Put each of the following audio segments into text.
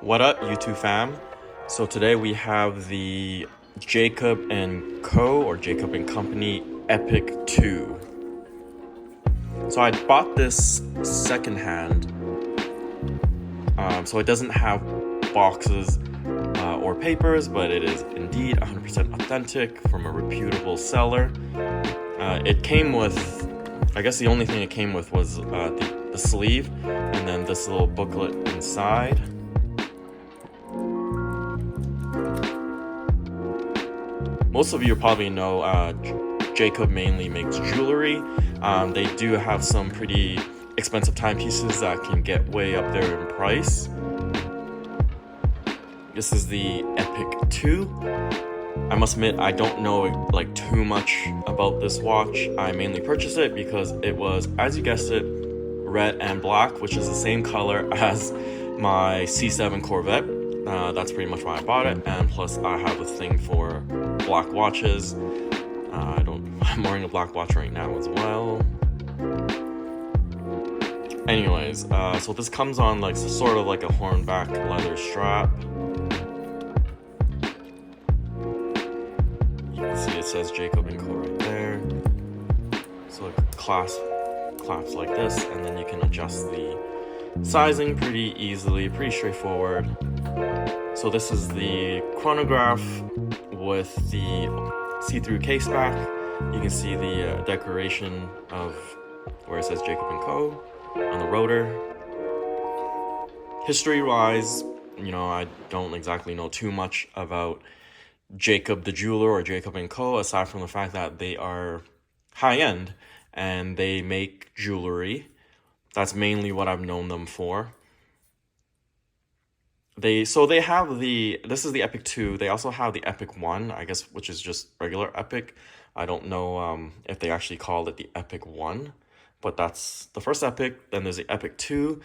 What up, YouTube fam? So today we have the Jacob and Co. or Jacob and Company Epic 2. So I bought this secondhand, so it doesn't have boxes or papers, but it is indeed 100% authentic from a reputable seller. It came with, I guess the only thing it came with was the sleeve and then this little booklet inside. Most of you probably know Jacob mainly makes jewelry. They do have some pretty expensive timepieces that can get way up there in price. This is the Epic 2. I must admit, I don't know like too much about this watch. I mainly purchased it because it was, as you guessed it, red and black, which is the same color as my C7 Corvette. That's pretty much why I bought it, and plus I have a thing for black watches. I'm wearing a black watch right now as well. Anyways, so this comes on like sort of like a hornback leather strap. You can see it says Jacob and Co right there. So it clasps like this, and then you can adjust the sizing pretty easily, pretty straightforward. So this is the chronograph with the see-through case back. You can see the decoration of where it says Jacob & Co. on the rotor. History-wise, I don't exactly know too much about Jacob the jeweler or Jacob & Co. aside from the fact that they are high-end and they make jewelry. That's mainly what I've known them for. They have this is the Epic 2. They also have the Epic 1, I guess, which is just regular Epic. I don't know if they actually called it the Epic 1, but that's the first Epic. Then there's the Epic 2.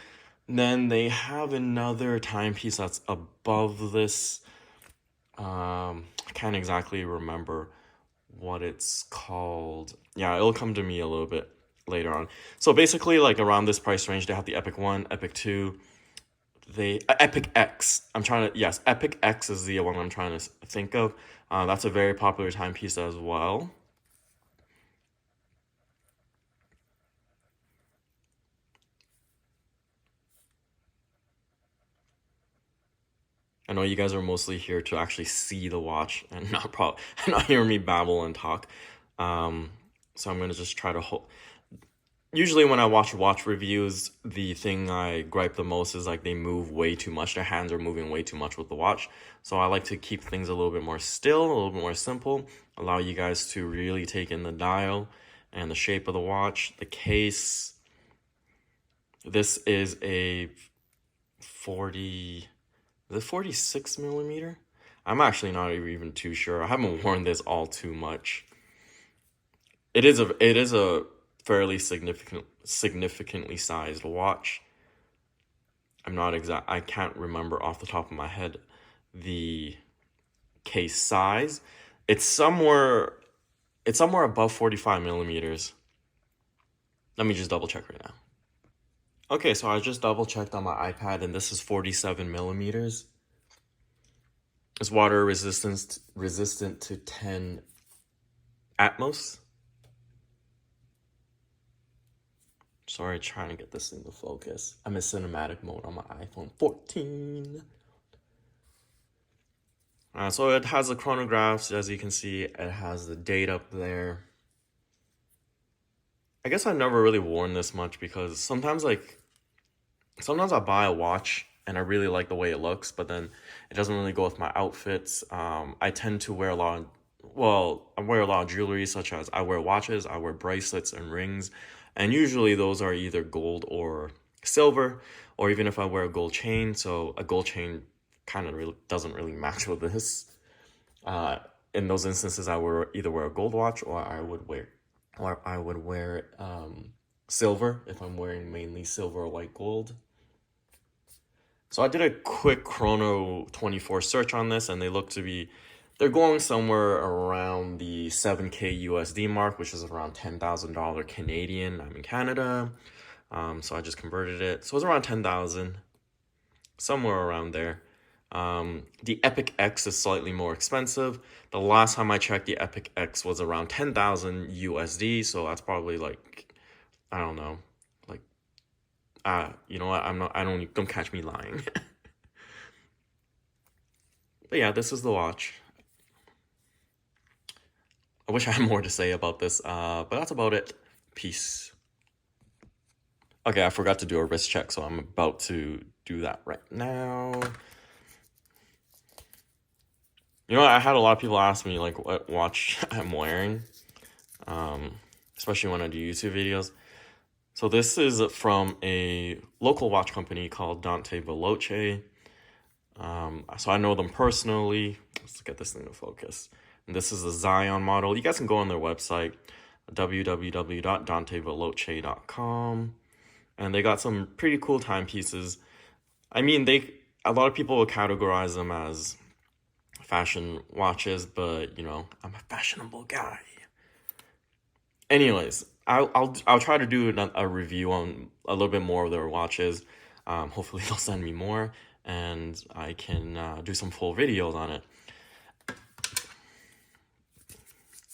Then they have another timepiece that's above this. I can't exactly remember what it's called. Yeah, it'll come to me a little bit later on. So basically, like around this price range, they have the Epic 1, Epic 2. Epic X. Epic X is the one I'm trying to think of. That's a very popular timepiece as well. I know you guys are mostly here to actually see the watch and not hear me babble and talk. So I'm gonna just try to hold. Usually when I watch reviews, the thing I gripe the most is like they move way too much. Their hands are moving way too much with the watch. So I like to keep things a little bit more still, a little bit more simple, allow you guys to really take in the dial and the shape of the watch, the case. This is a 46 millimeter? I'm actually not even too sure. I haven't worn this all too much. It is a fairly significantly sized watch. I can't remember off the top of my head the case size. It's somewhere above 45 millimeters. Let me just double check right now. Okay, so I just double checked on my iPad and this is 47 millimeters. It's water resistant to 10 Atmos. Sorry, trying to get this thing to focus. I'm in cinematic mode on my iPhone 14. So it has the chronographs, as you can see. It has the date up there. I guess I've never really worn this much because sometimes I buy a watch and I really like the way it looks, but then it doesn't really go with my outfits. I tend to wear I wear a lot of jewelry, such as I wear watches, I wear bracelets and rings. And usually those are either gold or silver, or even if I wear a gold chain. So a gold chain kind of doesn't really match with this. In those instances, I would either wear a gold watch or I would wear silver if I'm wearing mainly silver or white gold. So I did a quick Chrono 24 search on this, and they're going somewhere around the 7K USD mark, which is around $10,000 Canadian. I'm in Canada, so I just converted it. So it's around 10,000, somewhere around there. The Epic X is slightly more expensive. The last time I checked, the Epic X was around 10,000 USD, so that's probably like, I don't know, like, you know what? Don't catch me lying. But yeah, this is the watch. I wish I had more to say about this, but that's about it. Peace. Okay, I forgot to do a wrist check, so I'm about to do that right now. You know, I had a lot of people ask me like what watch I'm wearing, especially when I do YouTube videos. So this is from a local watch company called Dante Veloce. So I know them personally. Let's get this thing to focus. And this is a Zion model. You guys can go on their website, www.danteveloce.com. And they got some pretty cool timepieces. I mean, a lot of people will categorize them as fashion watches, but you know, I'm a fashionable guy. Anyways, I'll try to do a review on a little bit more of their watches. Hopefully they'll send me more, and I can do some full videos on it.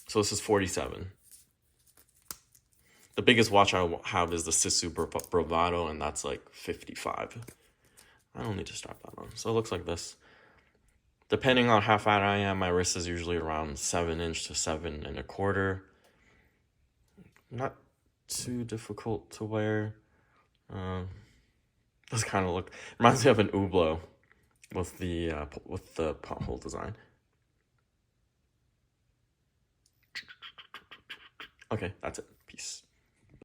So this is 47. The biggest watch I have is the Sisu Bravado, and that's like 55. I don't need to strap that on. So it looks like this. Depending on how fat I am, my wrist is usually around 7" to 7¼ Not too difficult to wear. Does kind of look, reminds me of an Hublot with the pothole design. Okay, that's it. Peace.